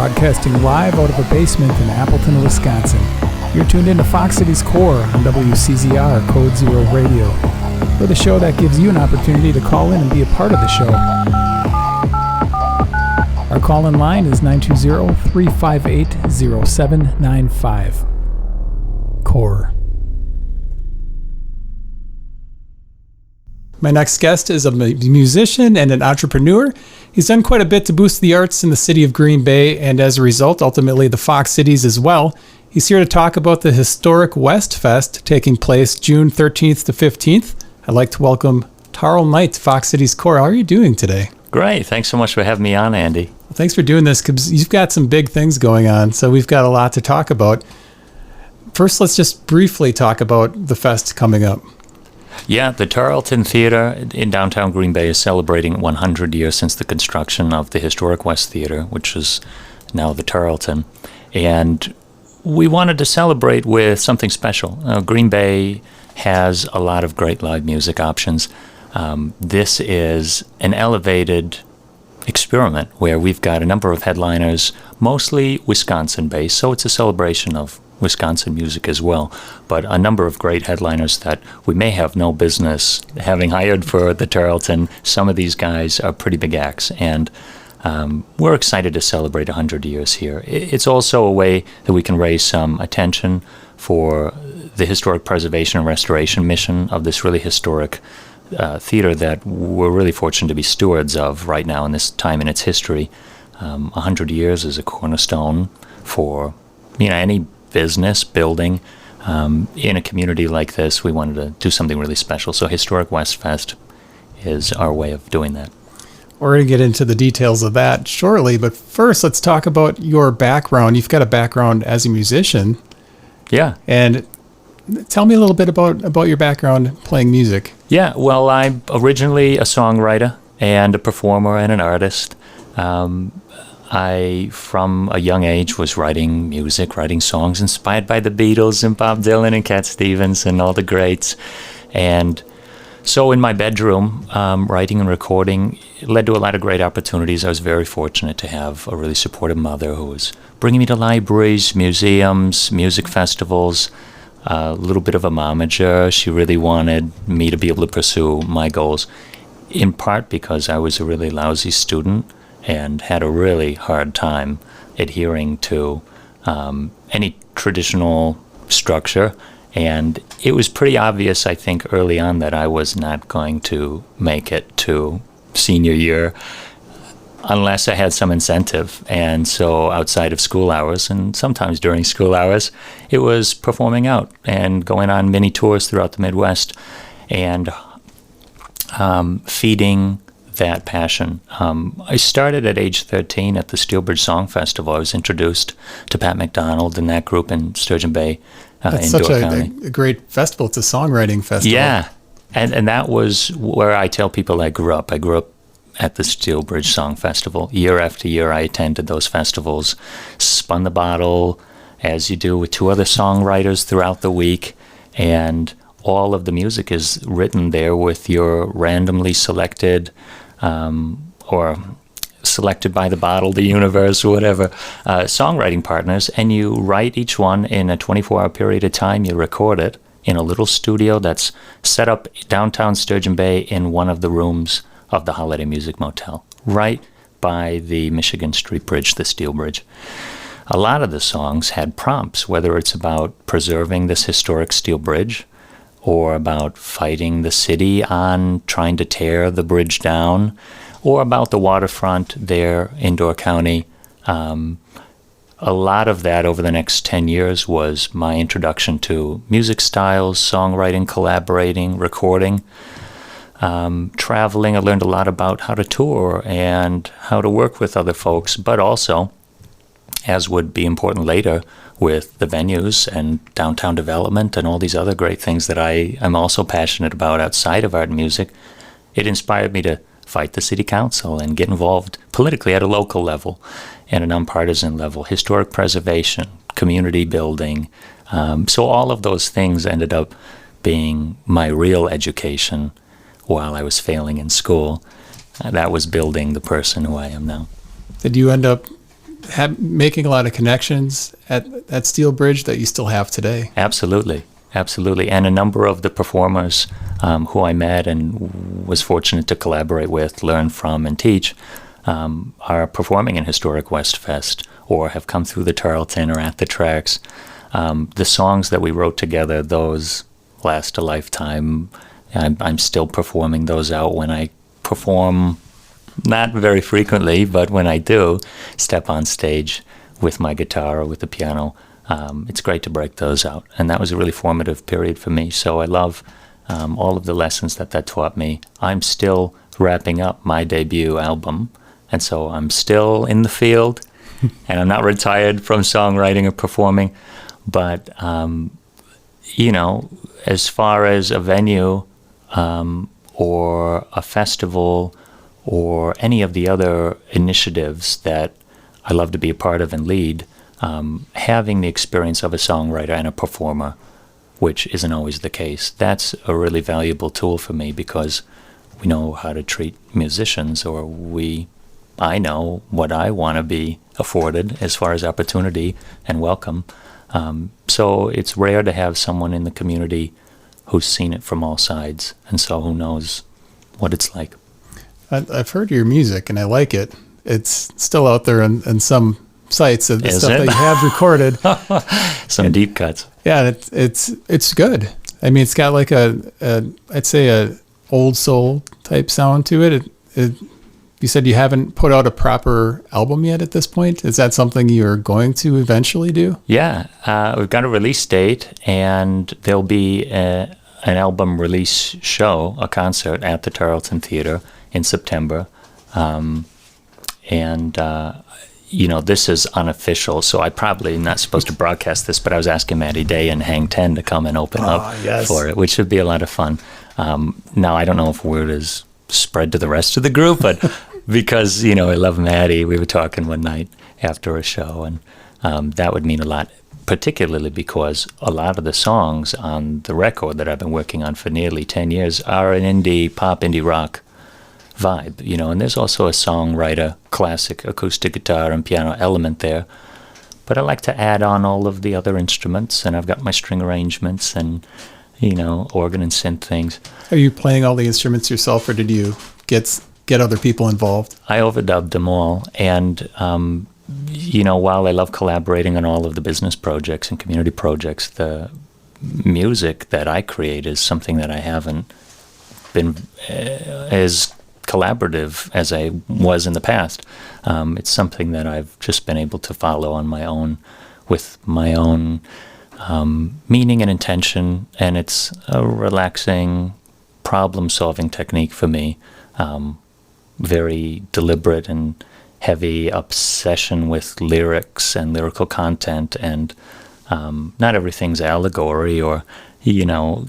broadcasting live out of a basement in Appleton, Wisconsin. You're tuned into Fox Cities Core on WCZR Code Zero Radio. We're the show that gives you an opportunity to call in and be a part of the show. Our call-in line is 920-358-0795. Core. My next guest is a musician and an entrepreneur. He's done quite a bit to boost the arts in the city of Green Bay, and as a result, ultimately the Fox Cities as well. He's here to talk about the historic West Fest taking place June 13th to 15th. I'd like to welcome Tarl Knight to Fox Cities Core. How are you doing today? Great. Thanks so much for having me on, Andy. Well, thanks for doing this, because you've got some big things going on, so we've got a lot to talk about. First, let's just briefly talk about the fest coming up. Yeah, the Tarlton Theatre in downtown Green Bay is celebrating 100 years since the construction of the historic West Theatre, which is now the Tarlton. And we wanted to celebrate with something special. Green Bay has a lot of great live music options. This is an elevated experiment where we've got a number of headliners, mostly Wisconsin-based, so it's a celebration of Wisconsin music as well, but a number of great headliners that we may have no business having hired for the Tarlton. Some of these guys are pretty big acts, and we're excited to celebrate 100 years here. It's also a way that we can raise some attention for the historic preservation and restoration mission of this really historic theater that we're really fortunate to be stewards of right now in this time in its history. 100 years is a cornerstone for any business building in a community like this. We wanted to do something really special, so Historic West Fest is our way of doing that. We're going to get into the details of that shortly, but first let's talk about your background. You've got a background as a musician. Yeah. And tell me a little bit about your background playing music. Yeah, well, I'm originally a songwriter and a performer and an artist. I, from a young age, was writing music, writing songs inspired by the Beatles and Bob Dylan and Cat Stevens and all the greats. And so in my bedroom, writing and recording led to a lot of great opportunities. I was very fortunate to have a really supportive mother who was bringing me to libraries, museums, music festivals, a little bit of a momager. She really wanted me to be able to pursue my goals, in part because I was a really lousy student and had a really hard time adhering to any traditional structure. And it was pretty obvious, I think, early on that I was not going to make it to senior year unless I had some incentive. And so outside of school hours, and sometimes during school hours, it was performing out and going on mini tours throughout the Midwest and feeding that passion. I started at age 13 at the Steelbridge Song Festival. I was introduced to Pat McDonald and that group in Sturgeon Bay in Door County. That's such a great festival. It's a songwriting festival. Yeah, and that was where I tell people I grew up. I grew up at the Steelbridge Song Festival. Year after year, I attended those festivals, spun the bottle, as you do with two other songwriters throughout the week, and all of the music is written there with your randomly selected or selected by the bottle, the universe, or whatever, songwriting partners, and you write each one in a 24-hour period of time. You record it in a little studio that's set up downtown Sturgeon Bay in one of the rooms of the Holiday Music Motel, right by the Michigan Street Bridge, the Steel Bridge. A lot of the songs had prompts, whether it's about preserving this historic steel bridge or about fighting the city on trying to tear the bridge down, or about the waterfront there in Door County. A lot of that over the next 10 years was my introduction to music styles, songwriting, collaborating, recording, traveling. I learned a lot about how to tour and how to work with other folks, but also, as would be important later, with the venues and downtown development and all these other great things that I'm also passionate about outside of art and music. It inspired me to fight the city council and get involved politically at a local level and a nonpartisan level, historic preservation, community building. So all of those things ended up being my real education while I was failing in school. That was building the person who I am now. Did you end up making a lot of connections at Steel Bridge that you still have today. Absolutely. Absolutely. And a number of the performers who I met and was fortunate to collaborate with, learn from, and teach are performing in Historic West Fest or have come through the Tarlton or at the tracks. The songs that we wrote together, those last a lifetime. I'm still performing those out when I perform, not very frequently, but when I do step on stage with my guitar or with the piano, it's great to break those out. And that was a really formative period for me. So I love all of the lessons that taught me. I'm still wrapping up my debut album, and so I'm still in the field, and I'm not retired from songwriting or performing. But, as far as a venue or a festival or any of the other initiatives that I love to be a part of and lead, having the experience of a songwriter and a performer, which isn't always the case, that's a really valuable tool for me because we know how to treat musicians, or I know what I want to be afforded as far as opportunity and welcome. So it's rare to have someone in the community who's seen it from all sides, and so who knows what it's like. I've heard your music, and I like it. It's still out there in some sites of the Is stuff it? that you have recorded. Some deep cuts. Yeah, it's good. I mean, it's got like I'd say a old soul type sound to it. You said you haven't put out a proper album yet at this point. Is that something you're going to eventually do? Yeah, we've got a release date, and there'll be an album release show, a concert at the Tarlton Theatre in September. This is unofficial, so I probably not supposed to broadcast this, but I was asking Maddie Day and Hang 10 to come and open up for it, which would be a lot of fun. Now, I don't know if word is spread to the rest of the group, but because, I love Maddie, we were talking one night after a show, and that would mean a lot, particularly because a lot of the songs on the record that I've been working on for nearly 10 years are an indie pop, indie rock vibe, and there's also a songwriter, classic acoustic guitar and piano element there. But I like to add on all of the other instruments, and I've got my string arrangements and, organ and synth things. Are you playing all the instruments yourself, or did you get other people involved? I overdubbed them all, and while I love collaborating on all of the business projects and community projects, the music that I create is something that I haven't been as collaborative as I was in the past. It's something that I've just been able to follow on my own, with my own meaning and intention, and it's a relaxing problem-solving technique for me. Very deliberate and heavy obsession with lyrics and lyrical content, and not everything's allegory or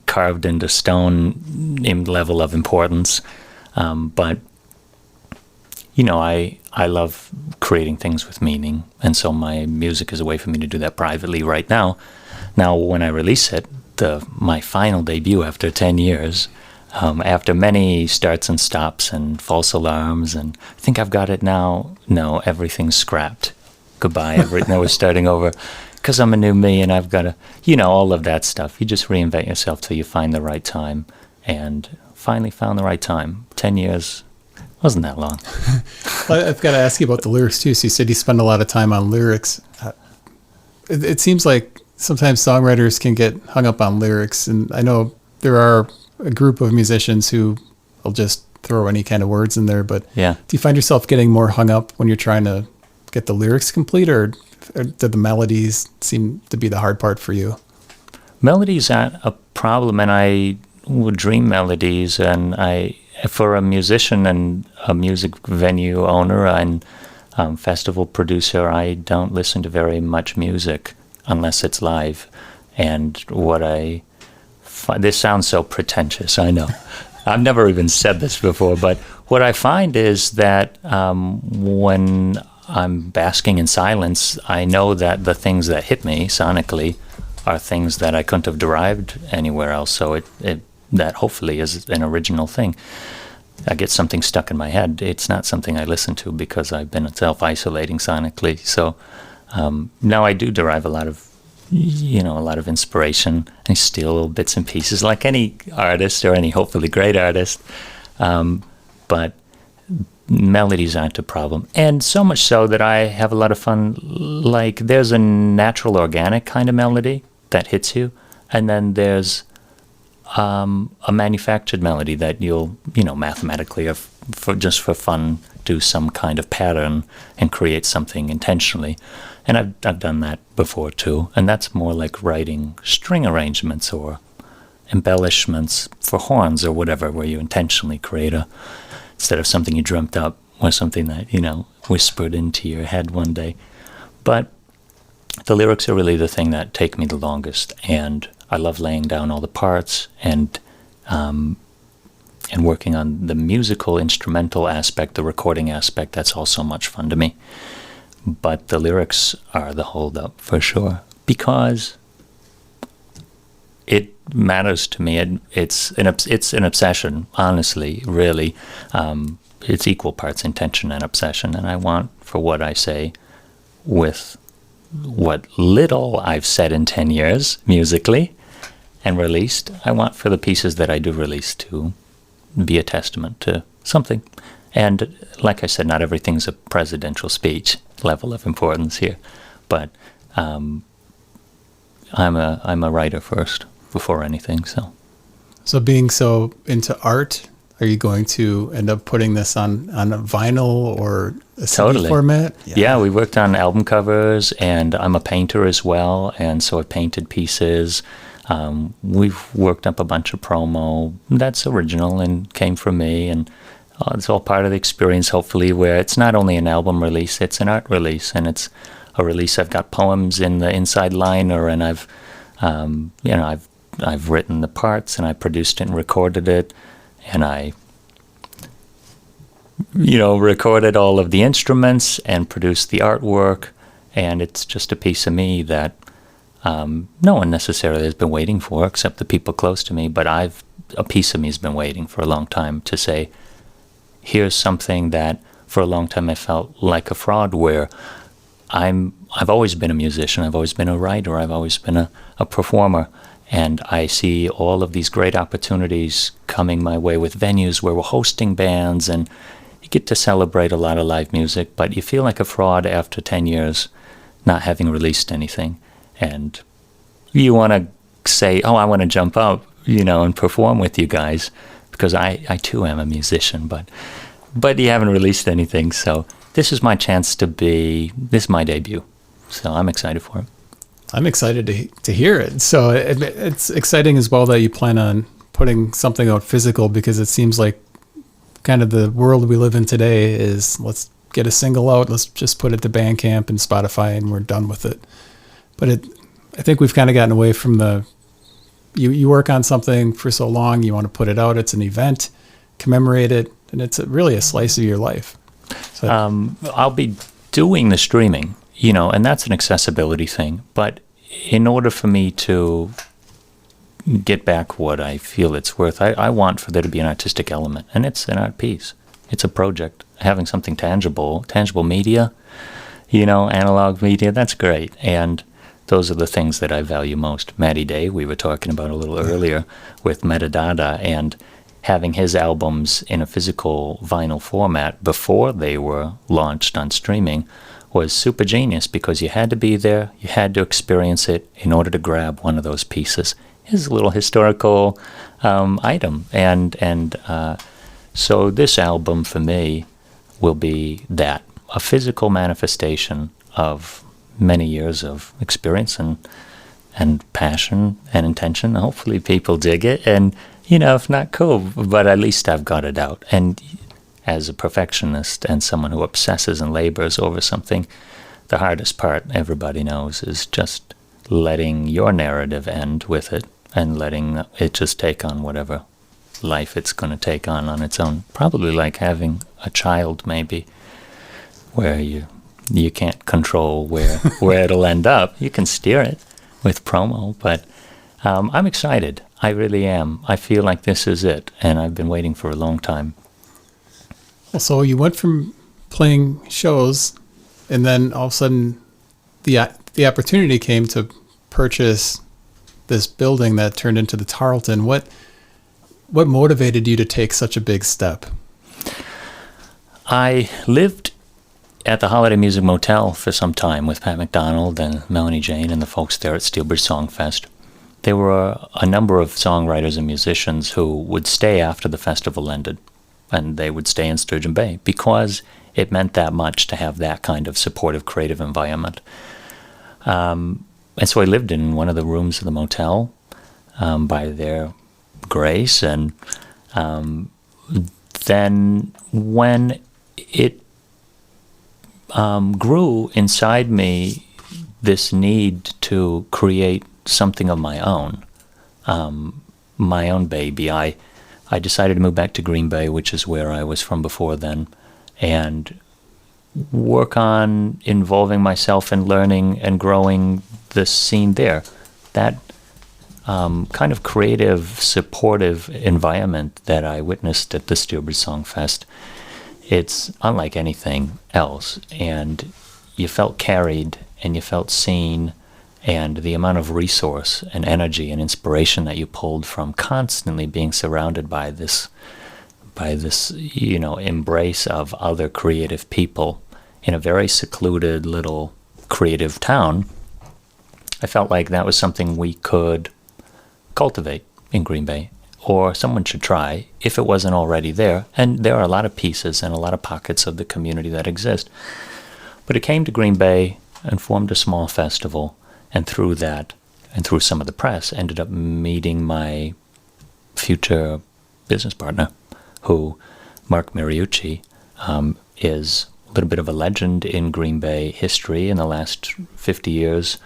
carved into stone in level of importance. But I love creating things with meaning, and so my music is a way for me to do that privately right now. Now, when I release it, my final debut after 10 years, after many starts and stops and false alarms, and I think I've got it now. No, everything's scrapped. Goodbye. Now we're starting over, because I'm a new me, and I've got to, all of that stuff. You just reinvent yourself till you find the right time, and finally found the right time. 10 years wasn't that long. I've got to ask you about the lyrics too. So you said you spend a lot of time on lyrics. It seems like sometimes songwriters can get hung up on lyrics, and I know there are a group of musicians who will just throw any kind of words in there, but yeah. Do you find yourself getting more hung up when you're trying to get the lyrics complete, or do the melodies seem to be the hard part for you? Melodies aren't a problem, and I would dream melodies, and for a musician and a music venue owner and festival producer, I don't listen to very much music unless it's live. And this sounds so pretentious, I know. I've never even said this before, but what I find is that when I'm basking in silence, I know that the things that hit me sonically are things that I couldn't have derived anywhere else. So that hopefully is an original thing. I get something stuck in my head, it's not something I listen to because I've been self-isolating sonically. So now I do derive a lot of inspiration. I steal little bits and pieces like any artist or any hopefully great artist. But melodies aren't a problem. And so much so that I have a lot of fun. Like there's a natural organic kind of melody that hits you. And then there's a manufactured melody that you'll, mathematically or just for fun, do some kind of pattern and create something intentionally. And I've done that before too. And that's more like writing string arrangements or embellishments for horns or whatever, where you intentionally create instead of something you dreamt up or something that, whispered into your head one day. But the lyrics are really the thing that take me the longest, and I love laying down all the parts and working on the musical, instrumental aspect, the recording aspect. That's all so much fun to me. But the lyrics are the holdup for sure, because it matters to me. It's an obsession, honestly, really. It's equal parts intention and obsession, and I want for what I say, with what little I've said in 10 years musically and released, I want for the pieces that I do release to be a testament to something. And like I said, not everything's a presidential speech level of importance here, but I'm a writer first before anything. So being so into art, are you going to end up putting this on a vinyl or a CD format? Yeah, we worked on album covers, and I'm a painter as well, and so I've painted pieces. We've worked up a bunch of promo that's original and came from me, and it's all part of the experience, hopefully, where it's not only an album release, it's an art release, and it's a release. I've got poems in the inside liner, and I've written the parts, and I produced it and recorded it, and I recorded all of the instruments and produced the artwork, and it's just a piece of me that no one necessarily has been waiting for, except the people close to me, but a piece of me has been waiting for a long time to say, here's something that for a long time I felt like a fraud, where I've always been a musician, I've always been a writer, I've always been a performer, and I see all of these great opportunities coming my way with venues where we're hosting bands, and you get to celebrate a lot of live music, but you feel like a fraud after 10 years not having released anything. And you want to say, I want to jump up, and perform with you guys, because I too am a musician, but you haven't released anything. So this is my chance this is my debut. So I'm excited for it. I'm excited to hear it. So it's exciting as well that you plan on putting something out physical, because it seems like kind of the world we live in today is, let's get a single out, let's just put it to Bandcamp and Spotify, and we're done with it. But I think we've kind of gotten away from you work on something for so long, you want to put it out, it's an event, commemorate it, and it's really a slice of your life. So I'll be doing the streaming, and that's an accessibility thing. But in order for me to get back what I feel it's worth, I want for there to be an artistic element, and it's an art piece. It's a project. Having something tangible media, analog media, that's great. And those are the things that I value most. Matty Day, we were talking about a little earlier with Metadata, and having his albums in a physical vinyl format before they were launched on streaming was super genius, because you had to be there, you had to experience it in order to grab one of those pieces. It's a little historical item, and so this album for me will be that, a physical manifestation of many years of experience and passion and intention. Hopefully people dig it, and if not, cool, but at least I've got it out. And as a perfectionist and someone who obsesses and labors over something, the hardest part, everybody knows, is just letting your narrative end with it and letting it just take on whatever life it's going to take on its own. Probably like having a child, maybe, where you can't control where it'll end up. You can steer it with promo, but I'm excited. I really am. I feel like this is it, and I've been waiting for a long time. Well, so you went from playing shows, and then all of a sudden, the opportunity came to purchase this building that turned into the Tarlton. What motivated you to take such a big step? I lived at the Holiday Music Motel for some time with Pat McDonald and Melanie Jane and the folks there at Steelbridge Songfest. There were a number of songwriters and musicians who would stay after the festival ended, and they would stay in Sturgeon Bay because it meant that much to have that kind of supportive, creative environment. And so I lived in one of the rooms of the motel by their grace, and then when it grew inside me this need to create something of my own baby, I decided to move back to Green Bay, which is where I was from before then, and work on involving myself in learning and growing the scene there. That kind of creative, supportive environment that I witnessed at the Steelbridge Songfest, it's unlike anything else. And you felt carried and you felt seen, and the amount of resource and energy and inspiration that you pulled from constantly being surrounded by this embrace of other creative people in a very secluded little creative town. I felt like that was something we could cultivate in Green Bay, or someone should try if it wasn't already there. And there are a lot of pieces and a lot of pockets of the community that exist. But it came to Green Bay and formed a small festival, and through that, and through some of the press, ended up meeting my future business partner, who, Mark Mariucci, is a little bit of a legend in Green Bay history in the last 50 years,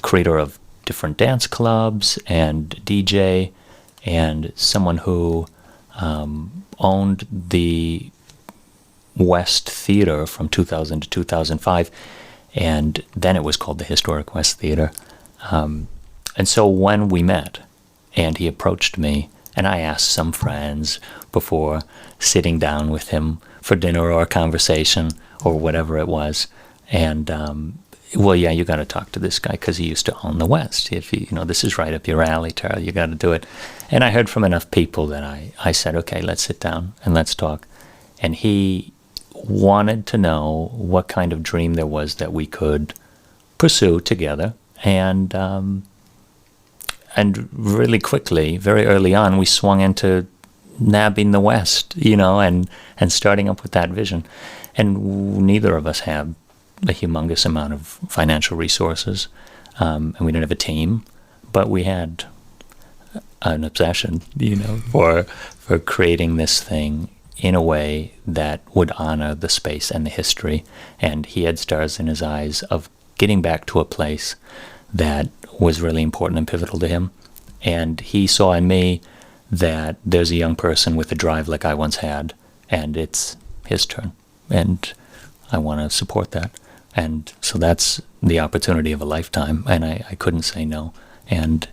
creator of different dance clubs and DJ, and someone who owned the West Theatre from 2000 to 2005, and then it was called the Historic West Theatre. And so when we met, and he approached me, and I asked some friends before sitting down with him for dinner or a conversation or whatever it was, and well, yeah, you got to talk to this guy because he used to own the West. If this is right up your alley, Tarl, you got to do it. And I heard from enough people that I said, okay, let's sit down and let's talk. And he wanted to know what kind of dream there was that we could pursue together. And really quickly, very early on, we swung into nabbing the West, and starting up with that vision. And neither of us had a humongous amount of financial resources, and we didn't have a team, but we had an obsession, for creating this thing in a way that would honor the space and the history. And he had stars in his eyes of getting back to a place that was really important and pivotal to him. And he saw in me that there's a young person with a drive like I once had, and it's his turn, and I want to support that. And so that's the opportunity of a lifetime, and I couldn't say no. And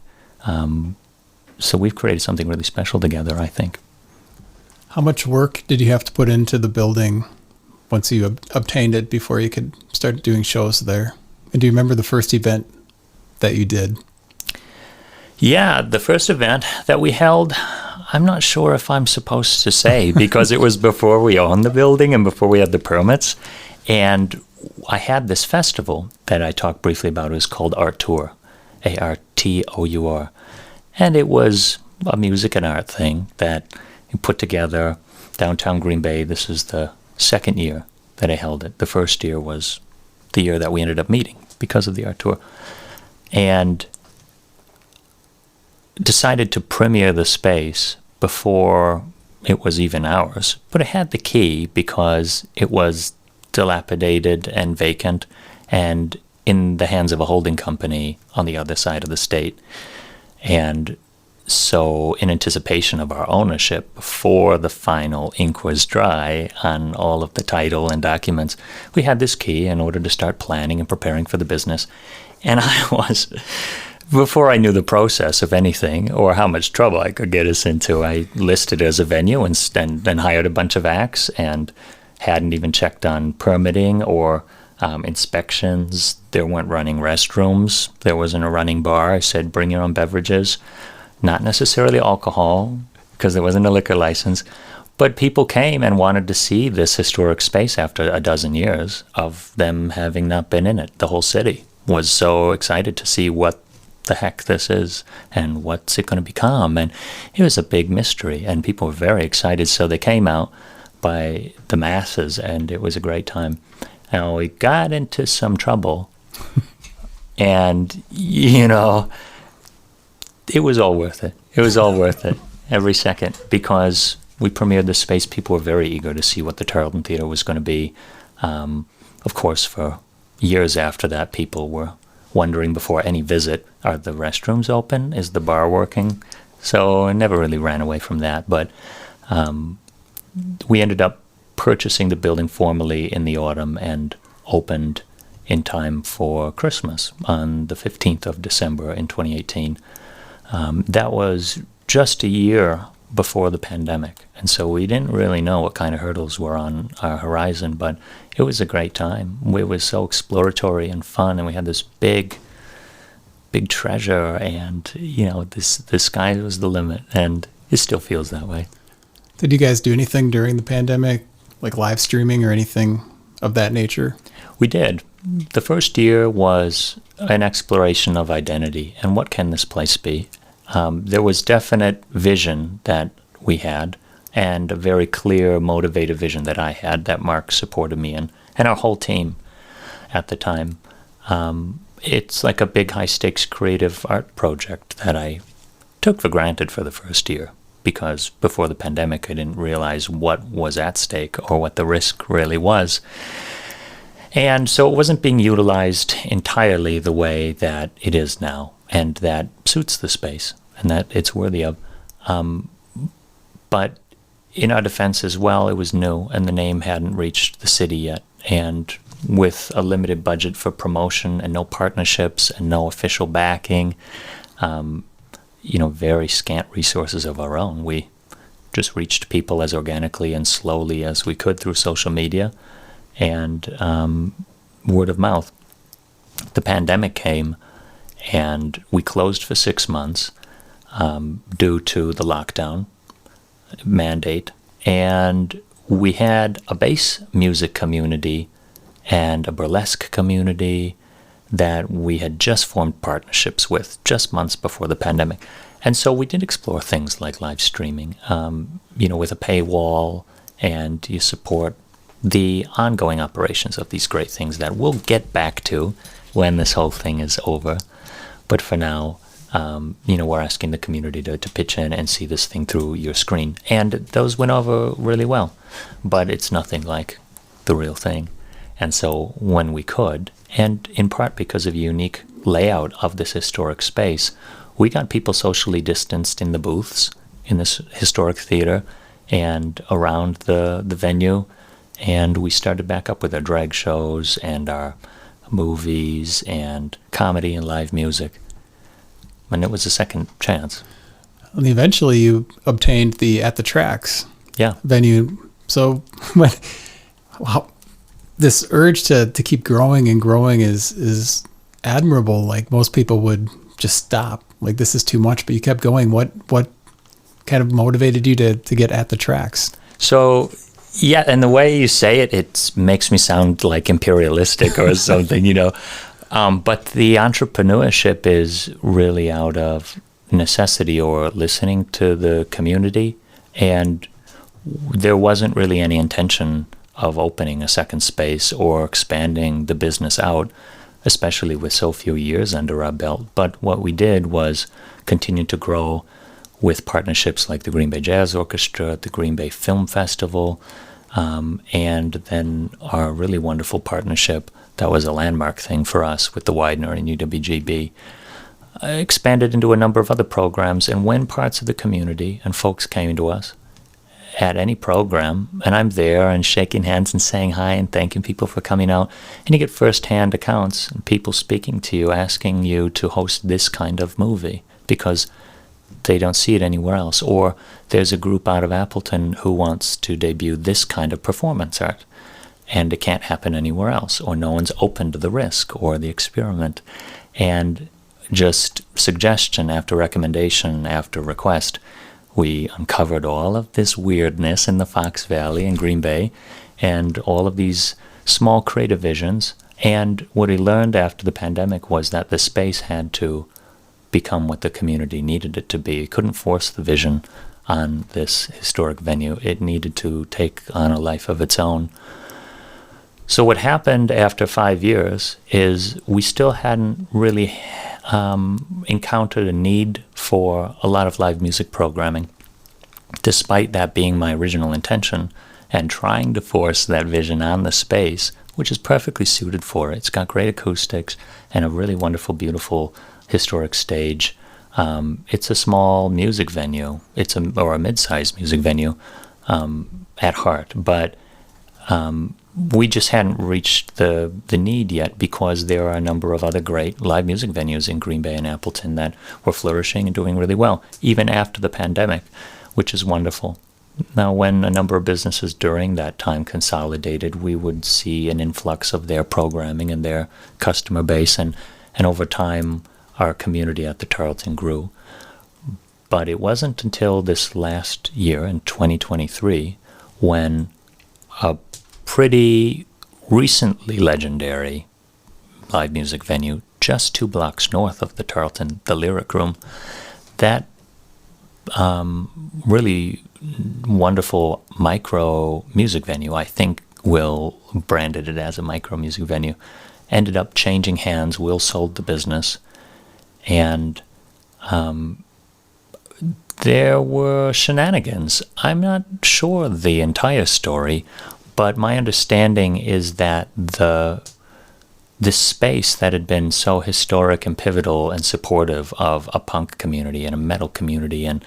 so we've created something really special together, I think. How much work did you have to put into the building once you obtained it before you could start doing shows there? And do you remember the first event that you did? Yeah, the first event that we held, I'm not sure if I'm supposed to say, because it was before we owned the building and before we had the permits. And I had this festival that I talked briefly about. It was called Art Tour, ARTOUR. And it was a music and art thing that we put together downtown Green Bay. This is the second year that I held it. The first year was the year that we ended up meeting because of the Art Tour. And decided to premiere the space before it was even ours. But it had the key because it was dilapidated and vacant and in the hands of a holding company on the other side of the state. And so in anticipation of our ownership, before the final ink was dry on all of the title and documents, we had this key in order to start planning and preparing for the business. And I was before I knew the process of anything or how much trouble I could get us into, I listed it as a venue and then hired a bunch of acts and hadn't even checked on permitting or inspections. There weren't running restrooms. There wasn't a running bar. I said, bring your own beverages. Not necessarily alcohol, because there wasn't a liquor license. But people came and wanted to see this historic space after a dozen years of them having not been in it. The whole city was so excited to see what the heck this is and what's it going to become. And it was a big mystery, and people were very excited. So they came out by the masses, and it was a great time. Now, we got into some trouble, and, it was all worth it. It was all worth it, every second, because we premiered the space. People were very eager to see what the Tarlton Theatre was going to be. Of course, for years after that, people were wondering before any visit, are the restrooms open? Is the bar working? So I never really ran away from that. But we ended up purchasing the building formally in the autumn and opened in time for Christmas on the 15th of December in 2018. That was just a year before the pandemic, and so we didn't really know what kind of hurdles were on our horizon, but it was a great time. It was so exploratory and fun, and we had this big treasure, and the sky was the limit, and it still feels that way. Did you guys do anything during the pandemic, like live streaming or anything of that nature? We did. The first year was an exploration of identity and what can this place be. There was definite vision that we had, and a very clear, motivated vision that I had that Mark supported me in, and our whole team at the time. It's like a big, high-stakes creative art project that I took for granted for the first year, because before the pandemic, I didn't realize what was at stake or what the risk really was. And so it wasn't being utilized entirely the way that it is now, and that suits the space and that it's worthy of. But in our defense as well, it was new, and the name hadn't reached the city yet. And with a limited budget for promotion and no partnerships and no official backing, very scant resources of our own, we just reached people as organically and slowly as we could through social media and word of mouth. The pandemic came, and we closed for 6 months due to the lockdown mandate. And we had a bass music community and a burlesque community that we had just formed partnerships with just months before the pandemic. And so we did explore things like live streaming, with a paywall, and you support the ongoing operations of these great things that we'll get back to when this whole thing is over. But for now, we're asking the community to pitch in and see this thing through your screen. And those went over really well, but it's nothing like the real thing. And so when we could, and in part because of the unique layout of this historic space, we got people socially distanced in the booths in this historic theater and around the venue. And we started back up with our drag shows and our movies and comedy and live music. And it was a second chance. And eventually you obtained the At the Tracks venue. So this urge to keep growing and growing is admirable. Like, most people would just stop. Like, this is too much, but you kept going. What kind of motivated you to get At the Tracks? So, yeah, and the way you say it makes me sound like imperialistic or something, But the entrepreneurship is really out of necessity or listening to the community. And there wasn't really any intention of opening a second space or expanding the business out, especially with so few years under our belt. But what we did was continue to grow with partnerships like the Green Bay Jazz Orchestra, the Green Bay Film Festival, and then our really wonderful partnership that was a landmark thing for us with the Widener and UWGB, expanded into a number of other programs. And when parts of the community and folks came to us at any program, and I'm there and shaking hands and saying hi and thanking people for coming out, and you get first-hand accounts and people speaking to you, asking you to host this kind of movie because they don't see it anywhere else. Or there's a group out of Appleton who wants to debut this kind of performance art, and it can't happen anywhere else, or no one's open to the risk or the experiment. And just suggestion after recommendation after request, we uncovered all of this weirdness in the Fox Valley and Green Bay, and all of these small creative visions. And what we learned after the pandemic was that the space had to become what the community needed it to be. It couldn't force the vision on this historic venue. It needed to take on a life of its own. So what happened after 5 years is we still hadn't really encountered a need for a lot of live music programming, despite that being my original intention, and trying to force that vision on the space, which is perfectly suited for it. It's got great acoustics and a really wonderful, beautiful historic stage. It's a small music venue. Or a mid-sized music venue at heart, but we just hadn't reached the need yet, because there are a number of other great live music venues in Green Bay and Appleton that were flourishing and doing really well, even after the pandemic, which is wonderful. Now, when a number of businesses during that time consolidated, we would see an influx of their programming and their customer base, and over time, our community at the Tarlton grew. But it wasn't until this last year, in 2023, when a pretty recently legendary live music venue just 2 blocks north of the Tarlton, the Lyric Room, that really wonderful micro music venue, I think Will branded it as a micro music venue, ended up changing hands. Will sold the business, and there were shenanigans. I'm not sure the entire story, but my understanding is that this space that had been so historic and pivotal and supportive of a punk community and a metal community and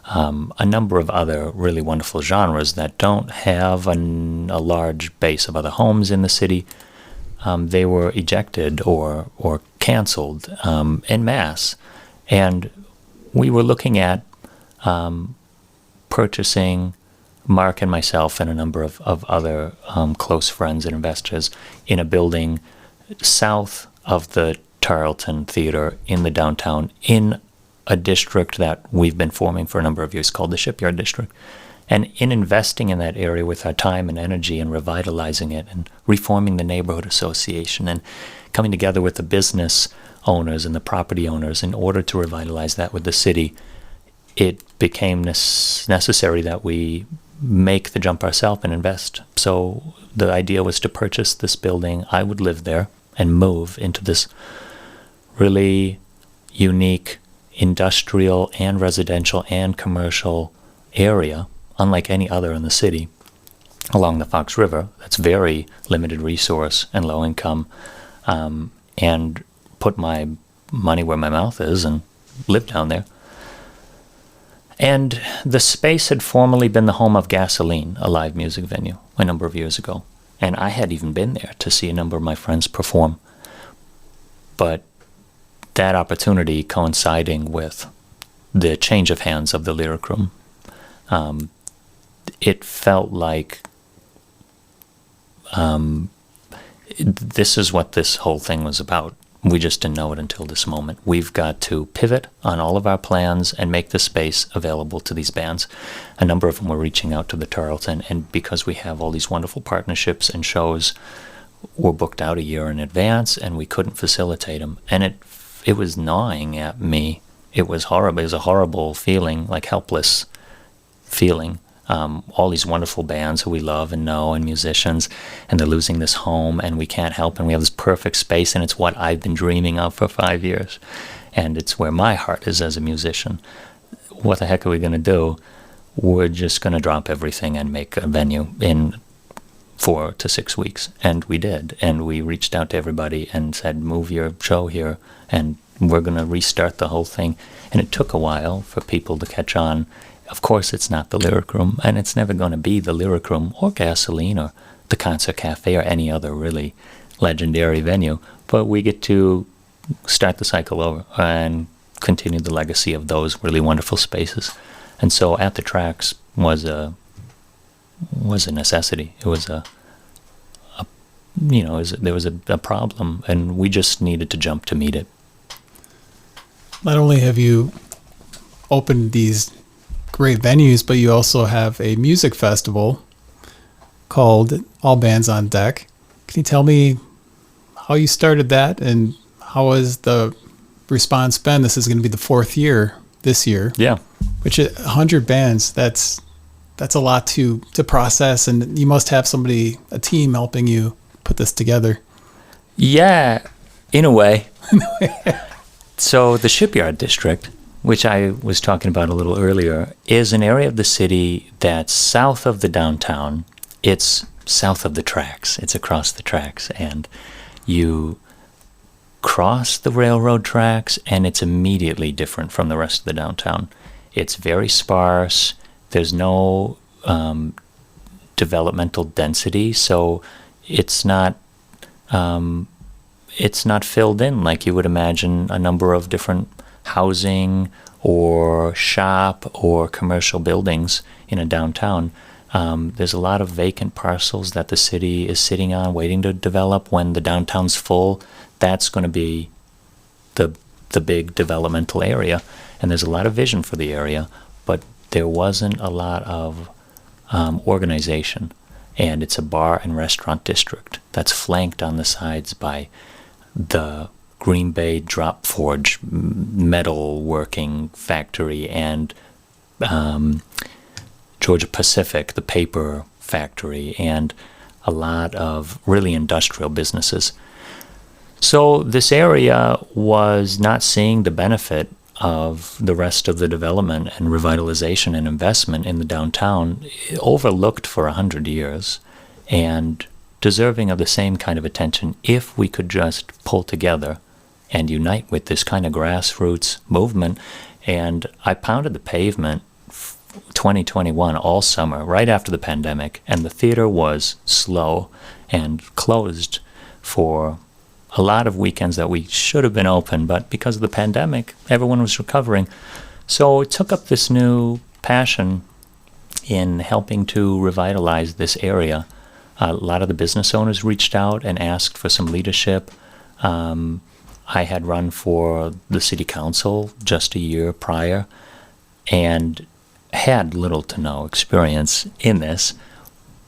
a number of other really wonderful genres that don't have a large base of other homes in the city, they were ejected or canceled en masse. And we were looking at purchasing, Mark and myself and a number of other close friends and investors, in a building south of the Tarlton Theatre in the downtown, in a district that we've been forming for a number of years called the Shipyard District. And in investing in that area with our time and energy and revitalizing it and reforming the neighborhood association and coming together with the business owners and the property owners in order to revitalize that with the city, it became necessary that we make the jump ourselves and invest. So the idea was to purchase this building. I would live there and move into this really unique industrial and residential and commercial area, unlike any other in the city, along the Fox River. That's very limited resource and low income, and put my money where my mouth is and live down there. And the space had formerly been the home of Gasoline, a live music venue, a number of years ago. And I had even been there to see a number of my friends perform. But that opportunity coinciding with the change of hands of the Lyric Room, it felt like this is what this whole thing was about. We just didn't know it until this moment. We've got to pivot on all of our plans and make the space available to these bands. A number of them were reaching out to the Tarlton, and because we have all these wonderful partnerships and shows, were booked out a year in advance, and we couldn't facilitate them. And it was gnawing at me. It was horrible. It was a horrible feeling, like helpless feeling. All these wonderful bands who we love and know, and musicians, and they're losing this home, and we can't help, and we have this perfect space, and it's what I've been dreaming of for 5 years, and it's where my heart is as a musician. What the heck are we going to do? We're just going to drop everything and make a venue in 4 to 6 weeks, and we did, and we reached out to everybody and said, move your show here, and we're going to restart the whole thing. And it took a while for people to catch on. of course, it's not the Lyric Room, and it's never going to be the Lyric Room or Gasoline or the Concert Cafe or any other really legendary venue. But we get to start the cycle over and continue the legacy of those really wonderful spaces. And so At the Tracks was a necessity. It was there was a problem, and we just needed to jump to meet it. Not only have you opened these great venues, but you also have a music festival called All Bands on Deck. Can you tell me how you started that and how has the response been? This is going to be the 4th year this year. Yeah. Which 100 bands, that's a lot to process, and you must have a team helping you put this together. Yeah, in a way. So the Shipyard District, which I was talking about a little earlier, is an area of the city that's south of the downtown. It's south of the tracks. It's across the tracks. And you cross the railroad tracks, and it's immediately different from the rest of the downtown. It's very sparse. There's no developmental density, so it's not filled in like you would imagine a number of different housing or shop or commercial buildings in a downtown. There's a lot of vacant parcels that the city is sitting on, waiting to develop. When the downtown's full, that's going to be the big developmental area. And there's a lot of vision for the area, but there wasn't a lot of organization. And it's a bar and restaurant district that's flanked on the sides by the Green Bay Drop Forge metal working factory and Georgia Pacific, the paper factory, and a lot of really industrial businesses. So this area was not seeing the benefit of the rest of the development and revitalization and investment in the downtown, overlooked for 100 years and deserving of the same kind of attention if we could just pull together and unite with this kind of grassroots movement. And I pounded the pavement 2021 all summer, right after the pandemic, and the theater was slow and closed for a lot of weekends that we should have been open, but because of the pandemic, everyone was recovering. So it took up this new passion in helping to revitalize this area. A lot of the business owners reached out and asked for some leadership. I had run for the city council just a year prior and had little to no experience in this,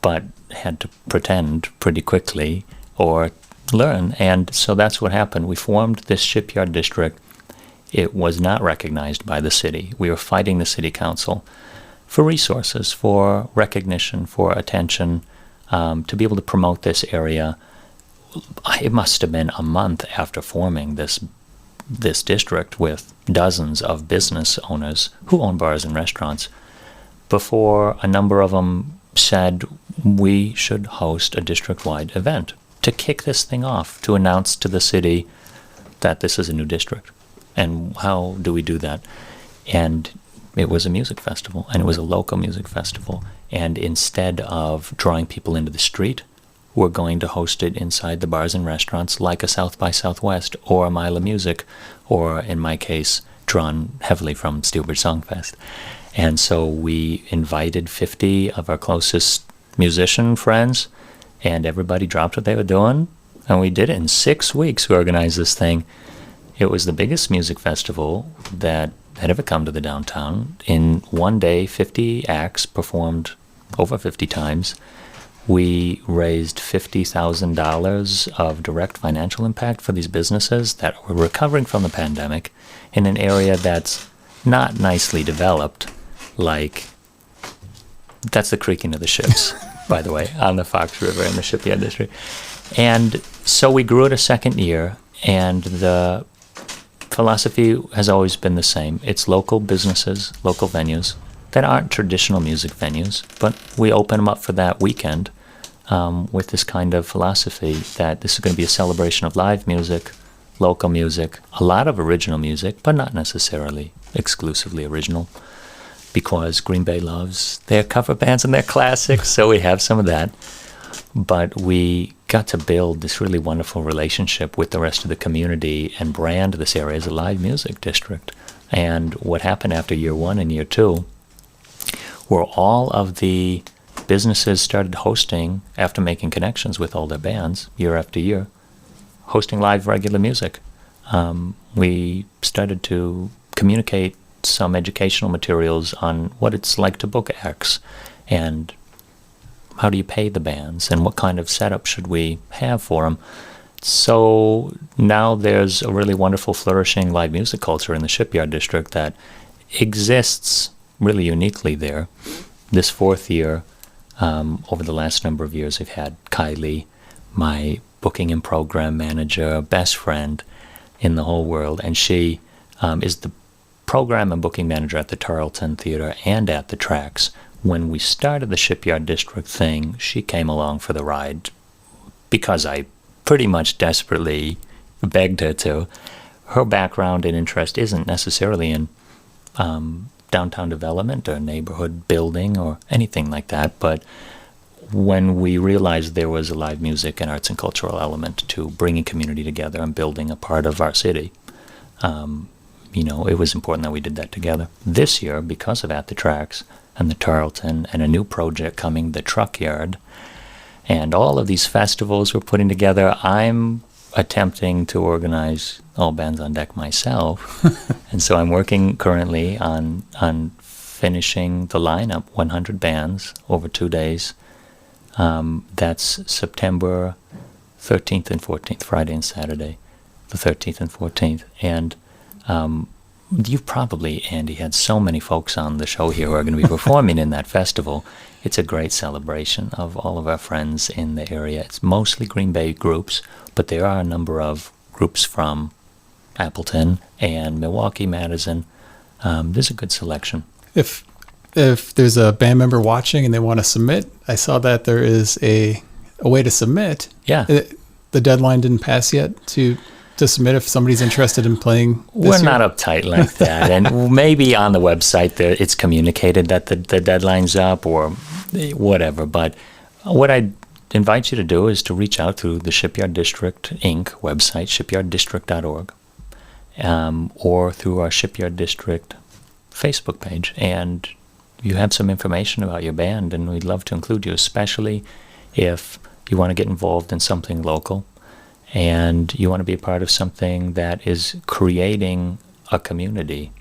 but had to pretend pretty quickly or learn. And so that's what happened. We formed this Shipyard District. It was not recognized by the city. We were fighting the city council for resources, for recognition, for attention, to be able to promote this area. It must have been a month after forming this district with dozens of business owners who own bars and restaurants before a number of them said we should host a district-wide event to kick this thing off, to announce to the city that this is a new district. And how do we do that? And it was a music festival, and it was a local music festival. And instead of drawing people into the street, we're going to host it inside the bars and restaurants like a South by Southwest or a Mile of Music, or in my case, drawn heavily from Steelbridge Songfest. And so we invited 50 of our closest musician friends, and everybody dropped what they were doing, and we did it in 6 weeks. We organized this thing. It was the biggest music festival that had ever come to the downtown. In one day, 50 acts performed over 50 times. We raised $50,000 of direct financial impact for these businesses that were recovering from the pandemic in an area that's not nicely developed, like that's the creaking of the ships, by the way, on the Fox River in the Shipyard District. And so we grew it a second year, and the philosophy has always been the same. It's local businesses, local venues that aren't traditional music venues, but we open them up for that weekend with this kind of philosophy that this is going to be a celebration of live music, local music, a lot of original music, but not necessarily exclusively original. because Green Bay loves their cover bands and their classics, so we have some of that. But we got to build this really wonderful relationship with the rest of the community and brand this area as a live music district. And what happened after year 1 and year 2 were all of the businesses started hosting, after making connections with all their bands year after year, hosting live regular music. We started to communicate some educational materials on what it's like to book acts and how do you pay the bands and what kind of setup should we have for them. So now there's a really wonderful, flourishing live music culture in the Shipyard District that exists really uniquely there. This 4th year, over the last number of years, I've had Kylie, my booking and program manager, best friend in the whole world, and she is the program and booking manager at the Tarlton Theatre and at the Tracks. When we started the Shipyard District thing, she came along for the ride because I pretty much desperately begged her to. Her background and interest isn't necessarily in downtown development or neighborhood building or anything like that, but when we realized there was a live music and arts and cultural element to bringing community together and building a part of our city, it was important that we did that together. This year, because of At the Tracks and the Tarlton and a new project coming, the Truck Yard, and all of these festivals we're putting together, I'm attempting to organize All Bands on Deck myself. And so I'm working currently on finishing the lineup, 100 bands over 2 days. That's September 13th and 14th, Friday and Saturday, the 13th and 14th. And you've probably, Andy, had so many folks on the show here who are going to be performing in that festival. It's a great celebration of all of our friends in the area. It's mostly Green Bay groups, but there are a number of groups from Appleton and Milwaukee, Madison. There's a good selection. If there's a band member watching and they want to submit, I saw that there is a way to submit. Yeah. The deadline didn't pass yet to submit if somebody's interested in playing this We're year? not uptight like that. And maybe on the website there it's communicated that the deadline's up or whatever. But what I invite you to do is to reach out to the Shipyard District Inc. website, shipyarddistrict.org, or through our Shipyard District Facebook page. And you have some information about your band, and we'd love to include you, especially if you want to get involved in something local and you want to be a part of something that is creating a community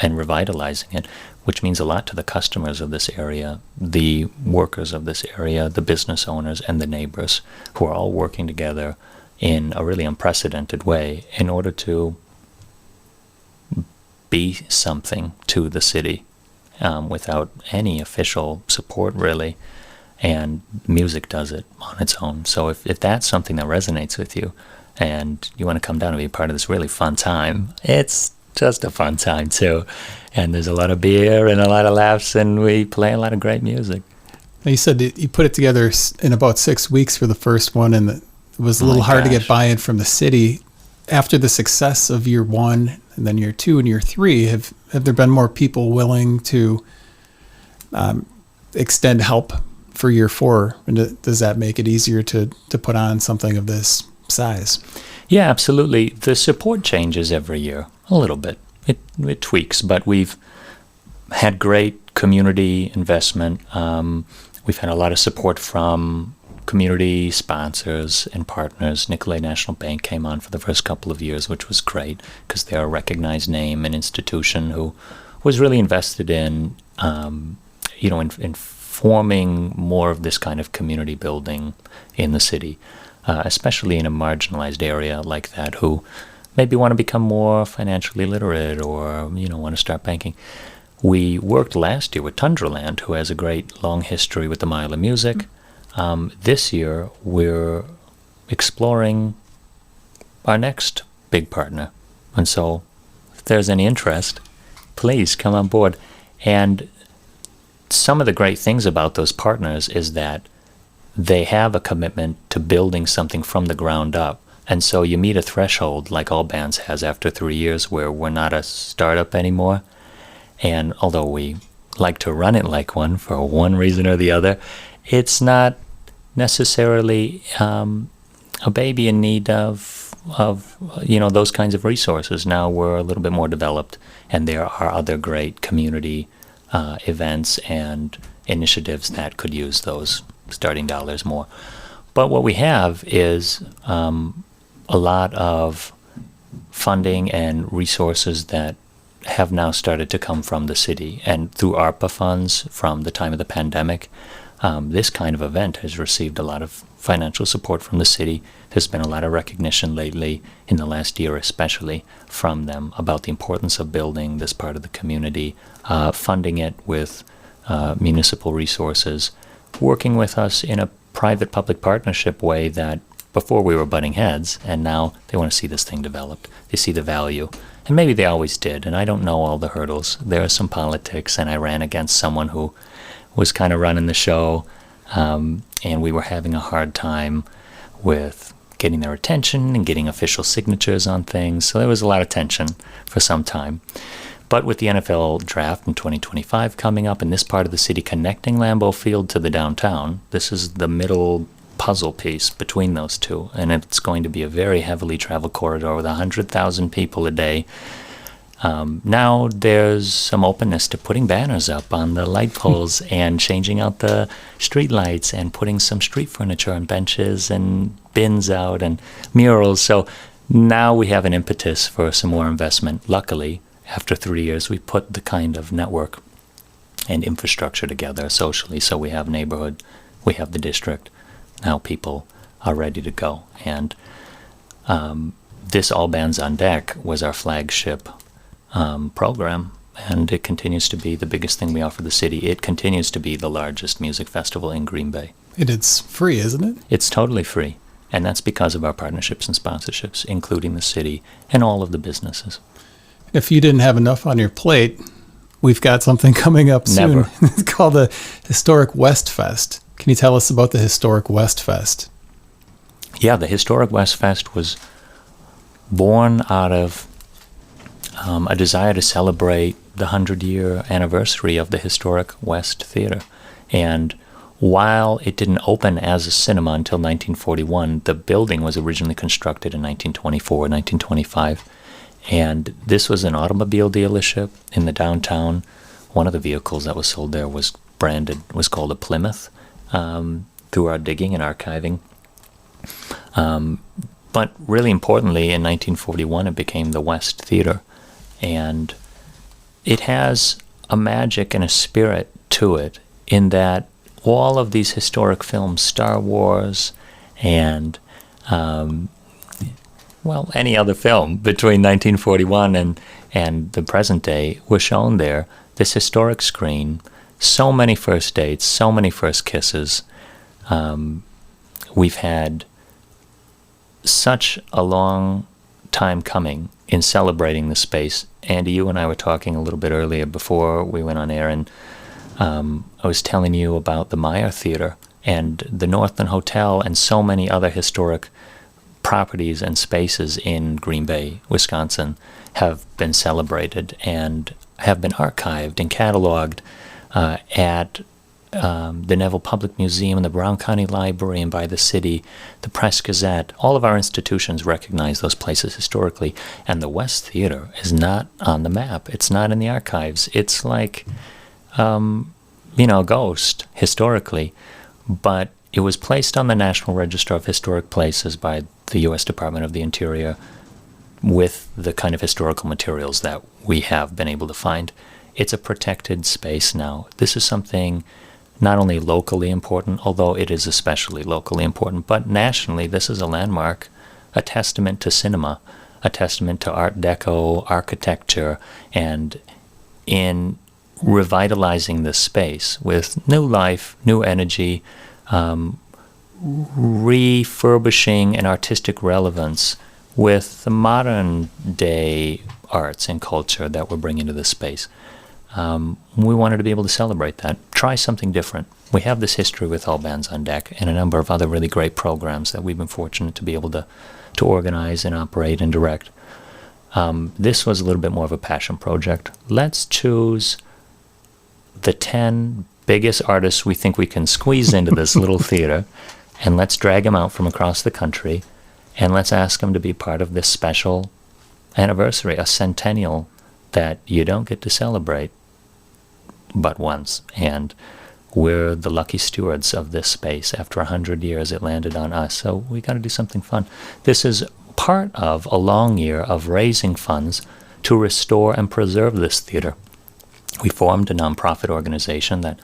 and revitalizing it, which means a lot to the customers of this area, the workers of this area, the business owners, and the neighbors who are all working together in a really unprecedented way in order to be something to the city without any official support, really. And music does it on its own. So if that's something that resonates with you and you want to come down and be a part of this really fun time, it's just a fun time too. And there's a lot of beer and a lot of laughs, and we play a lot of great music. Now, you said that you put it together in about 6 weeks for the first one, and it was a little hard to get buy-in from the city. After the success of year 1 and then year 2 and year 3, have there been more people willing to extend help for year 4? And does that make it easier to put on something of this size? Yeah, absolutely. The support changes every year a little bit. It tweaks, but we've had great community investment. We've had a lot of support from community sponsors and partners. Nicolay National Bank came on for the first couple of years, which was great because they're a recognized name and institution who was really invested in, in forming more of this kind of community building in the city, especially in a marginalized area like that, who maybe want to become more financially literate or, want to start banking. We worked last year with Tundraland, who has a great long history with the Mile of Music. This year, we're exploring our next big partner. And so if there's any interest, please come on board. And some of the great things about those partners is that they have a commitment to building something from the ground up. And so you meet a threshold like All Bands has after 3 years where we're not a startup anymore. And although we like to run it like one for one reason or the other, it's not necessarily a baby in need of those kinds of resources. Now we're a little bit more developed, and there are other great community events and initiatives that could use those starting dollars more. But what we have is a lot of funding and resources that have now started to come from the city, and through ARPA funds from the time of the pandemic. This kind of event has received a lot of financial support from the city. There's been a lot of recognition lately, in the last year especially, from them about the importance of building this part of the community, funding it with municipal resources, working with us in a private-public partnership way that before we were butting heads, and now they want to see this thing developed. They see the value. And maybe they always did, and I don't know all the hurdles. There are some politics, and I ran against someone who was kind of running the show, and we were having a hard time with getting their attention and getting official signatures on things. So there was a lot of tension for some time. But with the NFL draft in 2025 coming up, and this part of the city connecting Lambeau Field to the downtown, this is the middle puzzle piece between those two, and it's going to be a very heavily traveled corridor with 100,000 people a day. Now there's some openness to putting banners up on the light poles and changing out the street lights and putting some street furniture and benches and bins out and murals. So now we have an impetus for some more investment. Luckily, after 3 years, we put the kind of network and infrastructure together socially. So we have neighborhood, we have the district. Now people are ready to go. And this All Bands on Deck was our flagship program, and it continues to be the biggest thing we offer the city. It continues to be the largest music festival in Green Bay. And it's free, isn't it? It's totally free, and that's because of our partnerships and sponsorships, including the city and all of the businesses. If you didn't have enough on your plate, we've got something coming up soon. Never. It's called the Historic West Fest. Can you tell us about the Historic West Fest? Yeah, the Historic West Fest was born out of a desire to celebrate the 100-year anniversary of the historic West Theatre. And while it didn't open as a cinema until 1941, the building was originally constructed in 1924, 1925. And this was an automobile dealership in the downtown. One of the vehicles that was sold there was called a Plymouth, through our digging and archiving. But really importantly, in 1941, it became the West Theatre. And it has a magic and a spirit to it in that all of these historic films, Star Wars and, any other film between 1941 and the present day were shown there. This historic screen, so many first dates, so many first kisses. We've had such a long time coming in celebrating the space. Andy, you and I were talking a little bit earlier before we went on air, and I was telling you about the Meyer Theater and the Northland Hotel and so many other historic properties and spaces in Green Bay, Wisconsin, have been celebrated and have been archived and cataloged at the Neville Public Museum and the Brown County Library and by the city, the Press Gazette. All of our institutions recognize those places historically, and the West Theatre is not on the map. It's not in the archives. It's like, a ghost historically, but it was placed on the National Register of Historic Places by the U.S. Department of the Interior with the kind of historical materials that we have been able to find. It's a protected space now. This is something not only locally important, although it is especially locally important, but nationally, this is a landmark, a testament to cinema, a testament to Art Deco architecture, and in revitalizing this space with new life, new energy, refurbishing an artistic relevance with the modern day arts and culture that we're bringing to this space. We wanted to be able to celebrate that, try something different. We have this history with All Bands on Deck and a number of other really great programs that we've been fortunate to be able to organize and operate and direct. This was a little bit more of a passion project. Let's choose the 10 biggest artists we think we can squeeze into this little theater, and let's drag them out from across the country, and let's ask them to be part of this special anniversary, a centennial that you don't get to celebrate but once. And we're the lucky stewards of this space. After 100 years, it landed on us, so we got to do something fun. This is part of a long year of raising funds to restore and preserve this theater. We formed a nonprofit organization that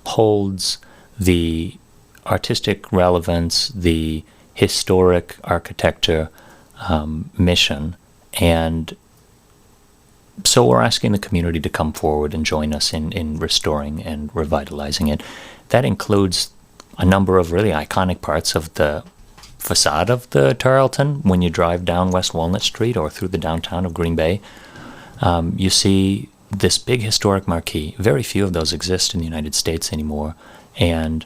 holds the artistic relevance, the historic architecture mission, and so we're asking the community to come forward and join us in restoring and revitalizing it. That includes a number of really iconic parts of the facade of the Tarlton. When you drive down West Walnut Street or through the downtown of Green Bay, you see this big historic marquee. Very few of those exist in the United States anymore, and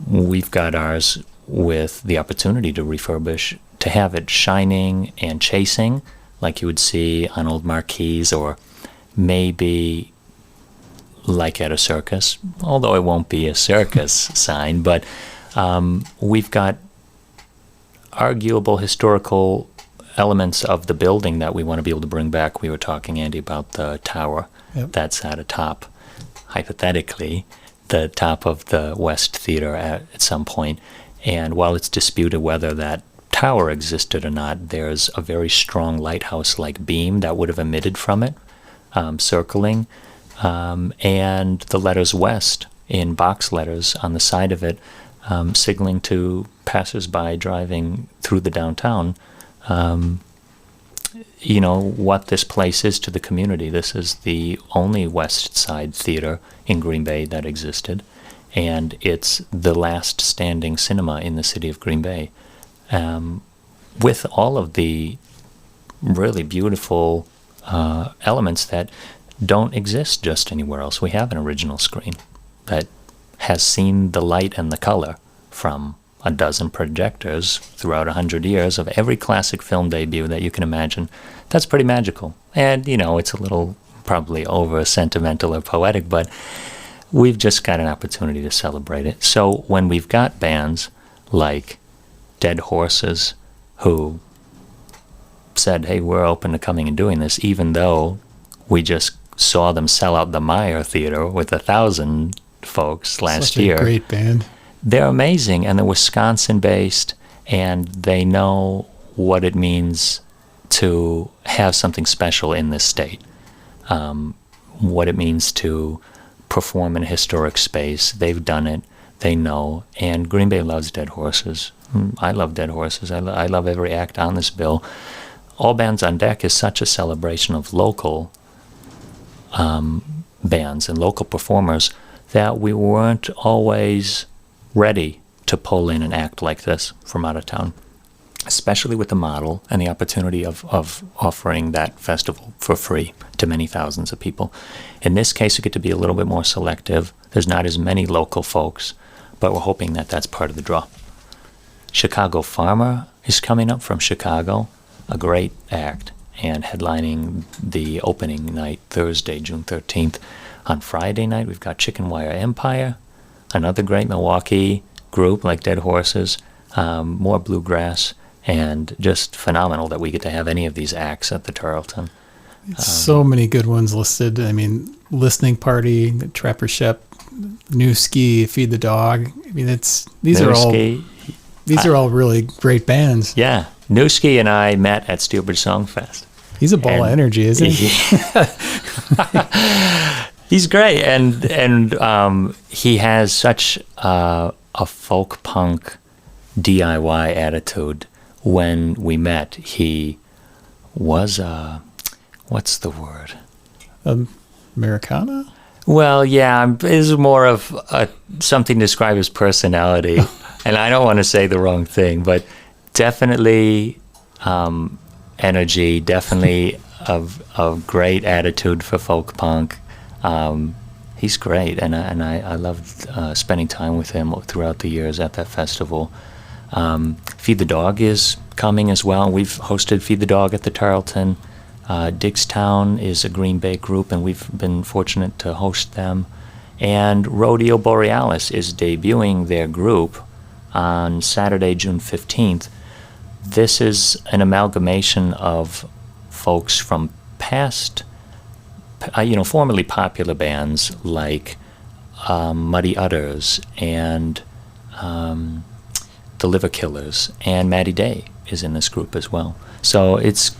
we've got ours with the opportunity to refurbish, to have it shining and chasing like you would see on old marquees, or maybe like at a circus, although it won't be a circus sign. But we've got arguable historical elements of the building that we want to be able to bring back. We were talking, Andy, about the tower that's at a top, hypothetically, the top of the West Theater at some point. And while it's disputed whether that tower existed or not, there's a very strong lighthouse-like beam that would have emitted from it, circling, and the letters West in box letters on the side of it, signaling to passers-by driving through the downtown, what this place is to the community. This is the only West Side theater in Green Bay that existed, and it's the last standing cinema in the city of Green Bay, with all of the really beautiful elements that don't exist just anywhere else. We have an original screen that has seen the light and the color from a dozen projectors throughout 100 years of every classic film debut that you can imagine. That's pretty magical. And, it's a little probably over sentimental or poetic, but we've just got an opportunity to celebrate it. So when we've got bands like Dead Horses who said, hey, we're open to coming and doing this, even though we just saw them sell out the Meyer Theater with 1,000 folks last year. Such a great band. They're amazing, and they're Wisconsin-based, and they know what it means to have something special in this state, what it means to perform in a historic space. They've done it. They know, and Green Bay loves Dead Horses. I love Dead Horses. I love every act on this bill. All Bands on Deck is such a celebration of local bands and local performers that we weren't always ready to pull in an act like this from out of town, especially with the model and the opportunity of offering that festival for free to many thousands of people. In this case, we get to be a little bit more selective. There's not as many local folks, but we're hoping that that's part of the draw. Chicago Farmer is coming up from Chicago, a great act, and headlining the opening night, Thursday, June 13th. On Friday night, we've got Chicken Wire Empire, another great Milwaukee group like Dead Horses, more bluegrass, and just phenomenal that we get to have any of these acts at the Tarlton. So many good ones listed. I mean, Listening Party, Trapper Shep, New Ski, Feed the Dog. I mean, these are all really great bands. Yeah. Newski and I met at Steelbridge Songfest. He's a ball of energy, isn't he? He's great, and he has such a folk punk DIY attitude. When we met, he was what's the word? Americana? Well, yeah, it's more of something to describe his personality, and I don't want to say the wrong thing, but definitely energy, definitely of great attitude for folk punk. He's great, and I loved spending time with him throughout the years at that festival. Feed the Dog is coming as well. We've hosted Feed the Dog at the Tarlton. Diggstown is a Green Bay group, and we've been fortunate to host them. And Rodeo Borealis is debuting their group on Saturday, June 15th. This is an amalgamation of folks from past, formerly popular bands like Muddy Udders and the Liver Killers, and Maddie Day is in this group as well. So it's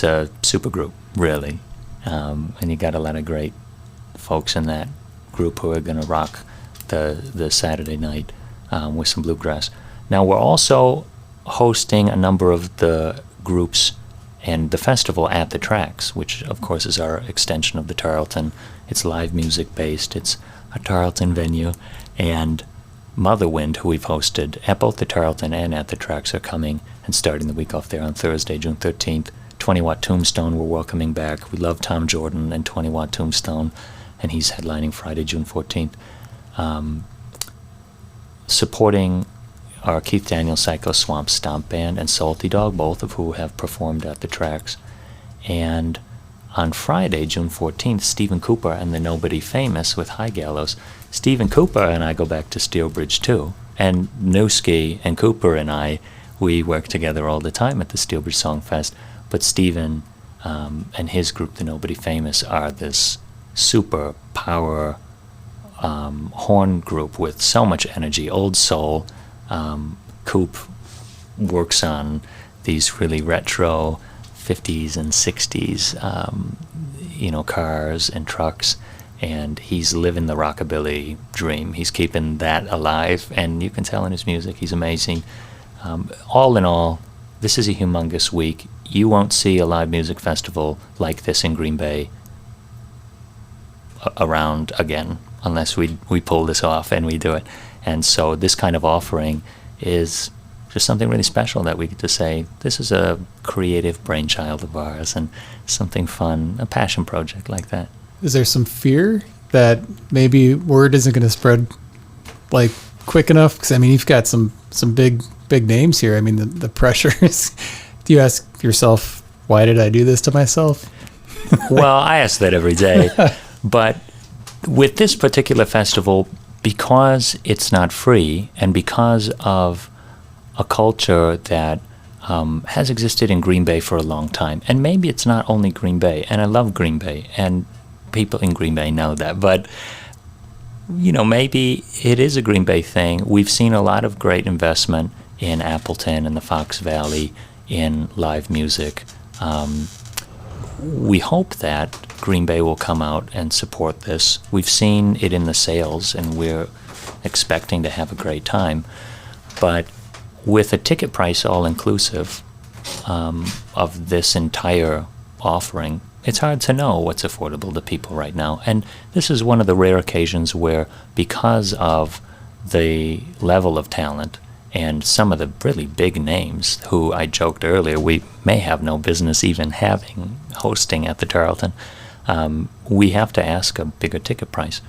a super group, really, and you got a lot of great folks in that group who are going to rock the Saturday night with some bluegrass. Now we're also hosting a number of the groups and the festival at the Tracks, which of course is our extension of the Tarlton. It's live music based. It's a Tarlton venue, and Motherwind, who we've hosted at both the Tarlton and at the Tracks, are coming and starting the week off there on Thursday, June 13th. 20 Watt Tombstone we're welcoming back. We love Tom Jordan and 20 Watt Tombstone, and he's headlining Friday, June 14th. Supporting our Keith Daniels Psycho Swamp Stomp Band and Salty Dog, both of who have performed at the Tracks. And on Friday, June 14th, Stephen Cooper and the Nobody Famous with High Gallows. Stephen Cooper and I go back to Steelbridge too. And Newski and Cooper and I, we work together all the time at the Steelbridge Song Fest. But Stephen and his group, the Nobody Famous, are this super power horn group with so much energy, old soul. Coop works on these really retro 50s and 60s, cars and trucks, and he's living the rockabilly dream. He's keeping that alive, and you can tell in his music he's amazing. All in all, this is a humongous week. You won't see a live music festival like this in Green Bay around again, unless we pull this off and we do it. And so this kind of offering is just something really special that we get to say, this is a creative brainchild of ours and something fun, a passion project like that. Is there some fear that maybe word isn't going to spread like quick enough? Because, I mean, you've got some big names here. I mean, the pressure is, do you ask yourself, why did I do this to myself? Well, I ask that every day. But with this particular festival, because it's not free, and because of a culture that has existed in Green Bay for a long time, and maybe it's not only Green Bay, and I love Green Bay, and people in Green Bay know that, but maybe it is a Green Bay thing. We've seen a lot of great investment in Appleton and the Fox Valley in live music. We hope that Green Bay will come out and support this. We've seen it in the sales, and we're expecting to have a great time. But with a ticket price all-inclusive of this entire offering, it's hard to know what's affordable to people right now. And this is one of the rare occasions where, because of the level of talent and some of the really big names who I joked earlier we may have no business even hosting at the Tarlton, we have to ask a bigger ticket price.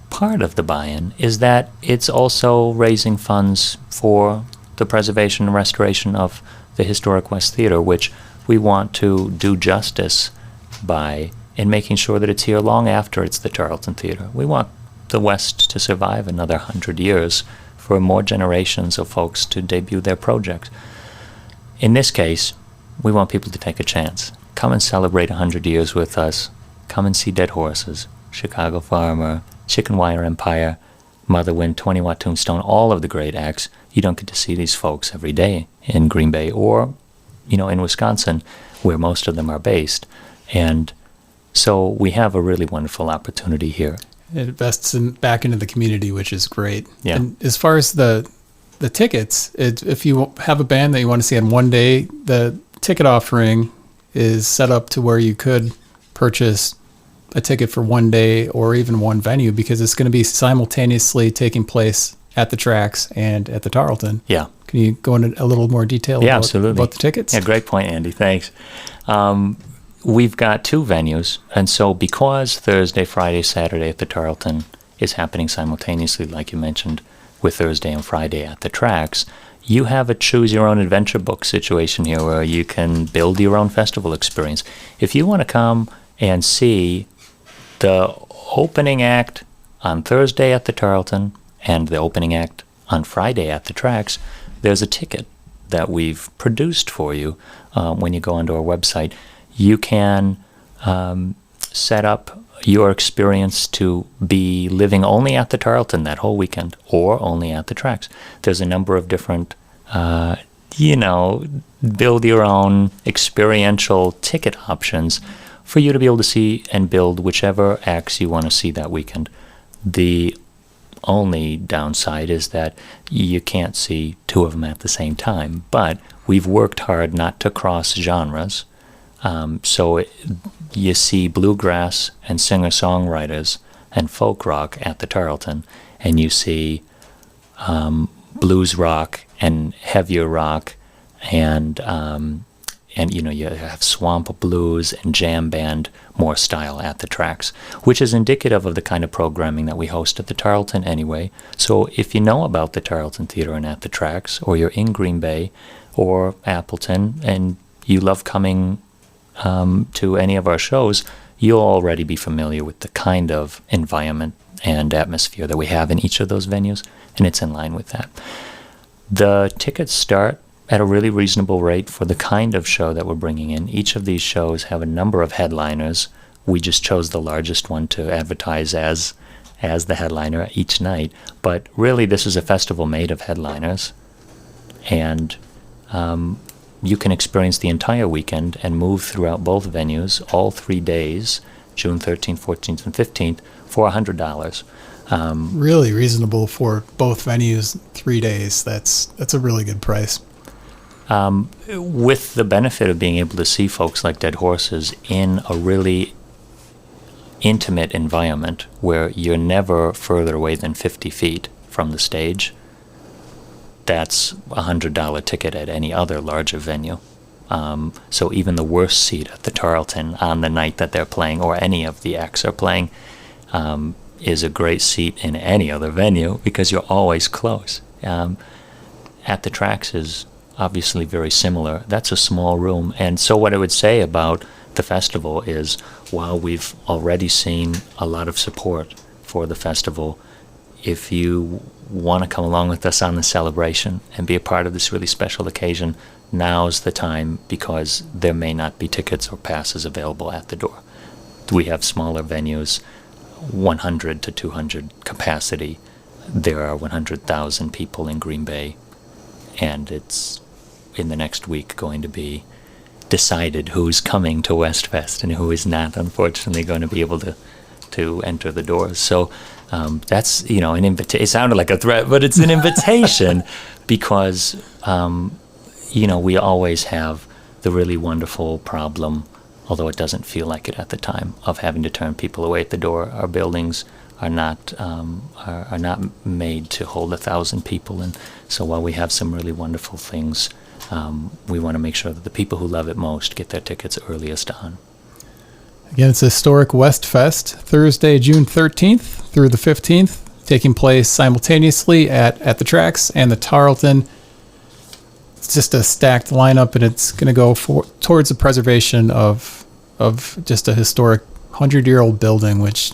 Part of the buy-in is that it's also raising funds for the preservation and restoration of the historic West Theatre, which we want to do justice by in making sure that it's here long after it's the Tarlton Theatre. We want the West to survive another 100 years for more generations of folks to debut their projects. In this case, we want people to take a chance. Come and celebrate 100 years with us. Come and see Dead Horses, Chicago Farmer, Chicken Wire Empire, Motherwind, 20 Watt Tombstone, all of the great acts. You don't get to see these folks every day in Green Bay or, in Wisconsin, where most of them are based. And so we have a really wonderful opportunity here. It invests back into the community, which is great. Yeah. And as far as the tickets, if you have a band that you want to see on one day, the ticket offering is set up to where you could purchase a ticket for one day or even one venue, because it's going to be simultaneously taking place at the Tracks and at the Tarlton. Yeah. Can you go into a little more detail absolutely. About the tickets? Yeah, great point, Andy. Thanks. We've got two venues, and so because Thursday, Friday, Saturday at the Tarlton is happening simultaneously, like you mentioned, with Thursday and Friday at the Tracks, you have a choose-your-own-adventure book situation here where you can build your own festival experience. If you want to come and see the opening act on Thursday at the Tarlton and the opening act on Friday at the Tracks, there's a ticket that we've produced for you when you go onto our website. You can set up your experience to be living only at the Tarlton that whole weekend or only at the Tracks. There's a number of different, build your own experiential ticket options for you to be able to see and build whichever acts you want to see that weekend. The only downside is that you can't see two of them at the same time, but we've worked hard not to cross genres. You see bluegrass and singer-songwriters and folk rock at the Tarlton, and you see blues rock and heavier rock, and you have swamp blues and jam band more style at the Tracks, which is indicative of the kind of programming that we host at the Tarlton anyway. So if you know about the Tarlton Theatre and at the Tracks, or you're in Green Bay or Appleton, and you love coming to any of our shows, you'll already be familiar with the kind of environment and atmosphere that we have in each of those venues, and it's in line with that. The tickets start at a really reasonable rate for the kind of show that we're bringing in. Each of these shows have a number of headliners. We just chose the largest one to advertise as the headliner each night, but really this is a festival made of headliners, and you can experience the entire weekend and move throughout both venues all 3 days, June 13th, 14th, and 15th, for $100. Really reasonable for both venues, 3 days. That's a really good price. With the benefit of being able to see folks like Dead Horses in a really intimate environment where you're never further away than 50 feet from the stage. That's a $100 ticket at any other larger venue. So even the worst seat at the Tarlton on the night that they're playing, or any of the acts are playing, is a great seat in any other venue because you're always close. At the Tracks is obviously very similar. That's a small room. And so what I would say about the festival is, while we've already seen a lot of support for the festival, if you want to come along with us on the celebration and be a part of this really special occasion, now's the time, because there may not be tickets or passes available at the door. We have smaller venues, 100 to 200 capacity. There are 100,000 people in Green Bay, and it's in the next week going to be decided who's coming to Westfest and who is not, unfortunately, going to be able to enter the doors. So that's, an invitation. It sounded like a threat, but it's an invitation because, we always have the really wonderful problem, although it doesn't feel like it at the time, of having to turn people away at the door. Our buildings are not made to hold 1,000 people, and so while we have some really wonderful things, we want to make sure that the people who love it most get their tickets earliest on. Again, it's a historic Westfest, Thursday, June 13th through the 15th, taking place simultaneously at the Tracks and the Tarlton. It's just a stacked lineup, and it's going to go towards the preservation of just a historic 100-year-old building, which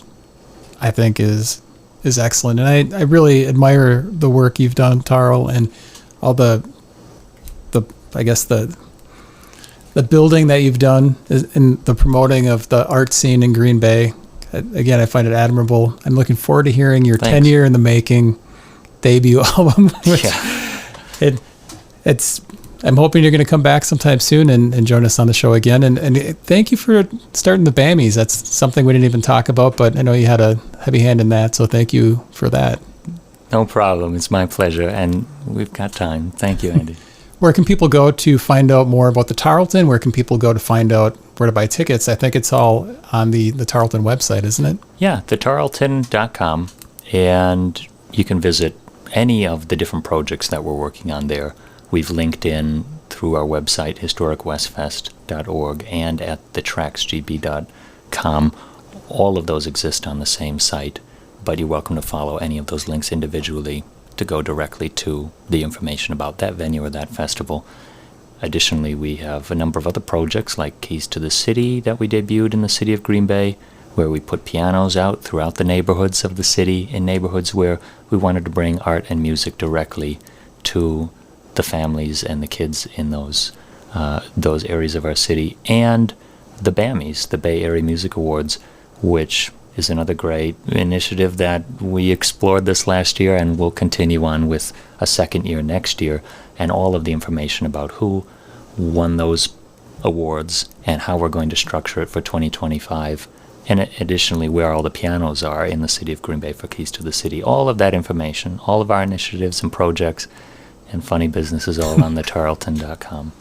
I think is excellent. And I really admire the work you've done, Tarl, and all the building that you've done in the promoting of the art scene in Green Bay. Again, I find it admirable. I'm looking forward to hearing your 10-year in the making debut album. I'm hoping you're going to come back sometime soon and join us on the show again. And thank you for starting the Bammies. That's something we didn't even talk about, but I know you had a heavy hand in that, so thank you for that. No problem. It's my pleasure, and we've got time. Thank you, Andy. Where can people go to find out more about the Tarlton? Where can people go to find out where to buy tickets? I think it's all on the Tarlton website, isn't it? Yeah, thetarlton.com, and you can visit any of the different projects that we're working on there. We've linked in through our website, historicwestfest.org, and at thetracksgb.com. All of those exist on the same site, but you're welcome to follow any of those links individually to go directly to the information about that venue or that festival. Additionally, we have a number of other projects like Keys to the City that we debuted in the city of Green Bay, where we put pianos out throughout the neighborhoods of the city, in neighborhoods where we wanted to bring art and music directly to the families and the kids in those areas of our city. And the BAMIs, the Bay Area Music Awards, which is another great initiative that we explored this last year and will continue on with a second year next year. And all of the information about who won those awards and how we're going to structure it for 2025. And additionally, where all the pianos are in the city of Green Bay for Keys to the City. All of that information, all of our initiatives and projects and funny businesses all on the tarlton.com.